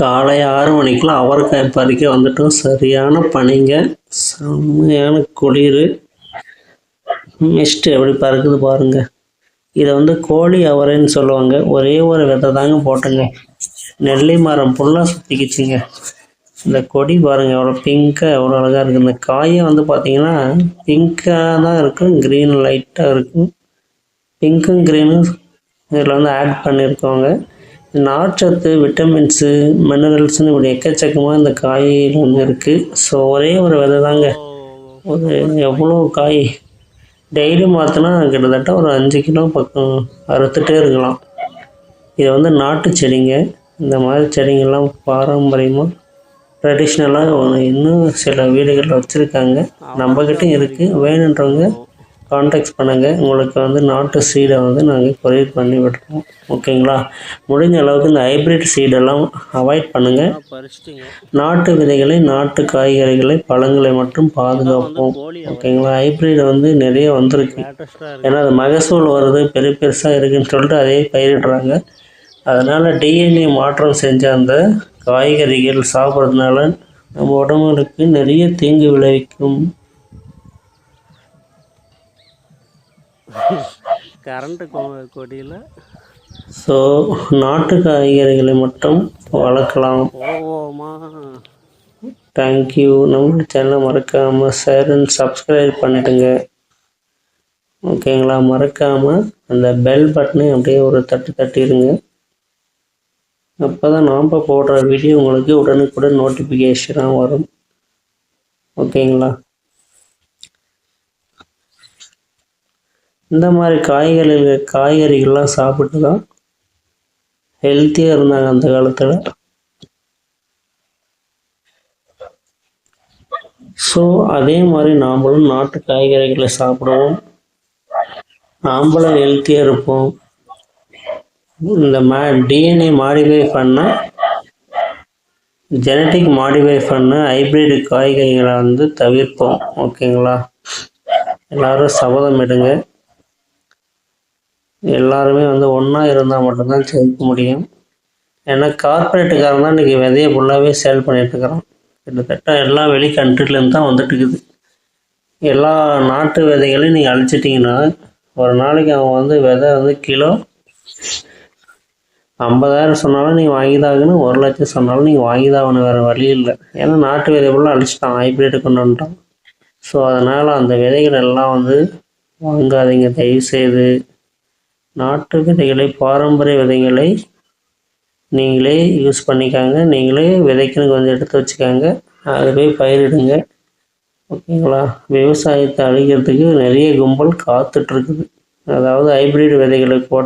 காலை 6 மணிக்கெலாம் அவரைக்காய் பறிக்க வந்துட்டோம். சரியான பனிங்க, செம்மையான குளிர். மிஸ்ட்டு எப்படி பறக்குது பாருங்கள். இதை வந்து கோழி அவரைன்னு சொல்லுவாங்க. ஒரே ஒரு விதை தாங்க போட்டுங்க. நெல்லி மரம் ஃபுல்லாக சுற்றிக்கிச்சுங்க. இந்த கொடி பாருங்கள் எவ்வளோ பிங்க்காக எவ்வளோ அழகாக இருக்குது. இந்த காயை வந்து பார்த்திங்கன்னா பிங்க்காக தான் இருக்கும், க்ரீன் லைட்டாக இருக்கும். பிங்க்கும் க்ரீனும் இதில் வந்து ஆட் பண்ணியிருக்கோங்க. நார்ச்சத்து, விட்டமின்ஸு, மினரல்ஸ்னு இப்படி எக்கச்சக்கமாக இந்த காயில் வந்து இருக்குது. ஸோ ஒரே ஒரு விதை தாங்க, ஒரு எவ்வளோ காய் டெய்லி மாற்றினா கிட்டத்தட்ட ஒரு 5 கிலோ பக்கம் அறுத்துட்டே இருக்கலாம். இது வந்து நாட்டு செடிங்க. இந்த மாதிரி செடிங்கள்லாம் பாரம்பரியமாக ட்ரெடிஷ்னலாக இன்னும் சில வீடுகளில் வச்சுருக்காங்க. நம்மக்கிட்டையும் இருக்குது. வேணுன்றவங்க கான்டாக்ட் பண்ணுங்கள். உங்களுக்கு வந்து நாட்டு சீடை வந்து நாங்கள் கொரியர் பண்ணி விடுறோம். ஓகேங்களா? முடிஞ்ச அளவுக்கு இந்த ஹைப்ரிட் சீடெல்லாம் அவாய்ட் பண்ணுங்கள். நாட்டு விதைகளை, நாட்டு காய்கறிகளை, பழங்களை மட்டும் பாதுகாப்போம். ஓகேங்களா? ஹைப்ரிட் வந்து நிறைய வந்திருக்கு. ஏன்னா அது மகசூல் வருது, பெருசாக இருக்குதுன்னு சொல்லிட்டு அதே பயிரிடுறாங்க. அதனால் டிஎன்ஏ மாற்றம் செஞ்ச அந்த காய்கறிகள் சாப்பிட்றதுனால நம்ம உடம்புகளுக்கு நிறைய தீங்கு விளைவிக்கும். கரண்ட்டு கொடியில் ஸோ நாட்டு காய்கறிகளை மட்டும் வளர்க்கலாம். தேங்க்யூ. நம்ம சேனலை மறக்காமல் ஷேர் அண்ட் சப்ஸ்கிரைப் பண்ணிவிடுங்க. ஓகேங்களா? மறக்காமல் அந்த பெல் பட்டனை அப்படியே ஒரு தட்டிடுங்க. அப்போ தான் நாம் போடுற வீடியோ உங்களுக்கு உடனுக்குடன் நோட்டிஃபிகேஷனாக வரும். ஓகேங்களா? இந்த மாதிரி காய்கறிகள்லாம் சாப்பிட்டு தான் ஹெல்த்தியாக இருந்தாங்க அந்த காலத்தில். ஸோ அதே மாதிரி நாம்ளும் நாட்டு காய்கறிகளை சாப்பிடுவோம். நாம்ளும் ஹெல்த்தியாக இருப்போம். இந்த டிஎன்ஏ மாடிஃபை பண்ண, ஜெனட்டிக் மாடிஃபை பண்ண ஹைப்ரிட் காய்கறிகளை வந்து தவிர்ப்போம். ஓகேங்களா? எல்லோரும் சபதம் எடுங்க. எல்லாருமே வந்து ஒன்றா இருந்தால் மட்டும்தான் ஜெயிக்க முடியும். ஏன்னா கார்பரேட்டுக்காரன் தான் இன்றைக்கி விதையை ஃபுல்லாகவே சேல் பண்ணிட்டுருக்குறான். கிட்டத்தட்ட எல்லா வெளி கண்ட்ரிலேருந்து தான் வந்துட்டுருக்குது. எல்லா நாட்டு விதைகளையும் நீங்கள் அழிச்சிட்டிங்கன்னா ஒரு நாளைக்கு அவன் வந்து விதை வந்து கிலோ 50,000 சொன்னாலும் நீங்கள் வாங்கி தான் ஆகணும், 1 லட்சம் சொன்னாலும் நீங்கள் வாங்கி தான் ஆகணும். வேறு வழி இல்லை. ஏன்னா நாட்டு விதை ஃபுல்லாக அழிச்சிட்டான், ஹைப்ரிட்டு கொண்டு வந்துட்டான். ஸோ அதனால் அந்த விதைகள் எல்லாம் வந்து வாங்காதீங்க தயவுசெய்து. நாட்டு விதைகளை, பாரம்பரிய விதைகளை நீங்களே யூஸ் பண்ணிக்காங்க. நீங்களே விதைக்கணும் கொஞ்சம் எடுத்து வச்சுக்காங்க, அதுவே பயிரிடுங்க. ஓகேங்களா? விவசாயத்தை அழிக்கிறதுக்கு நிறைய கும்பல் காத்துட்ருக்குது. அதாவது ஹைப்ரிட் விதைகளை போட்டு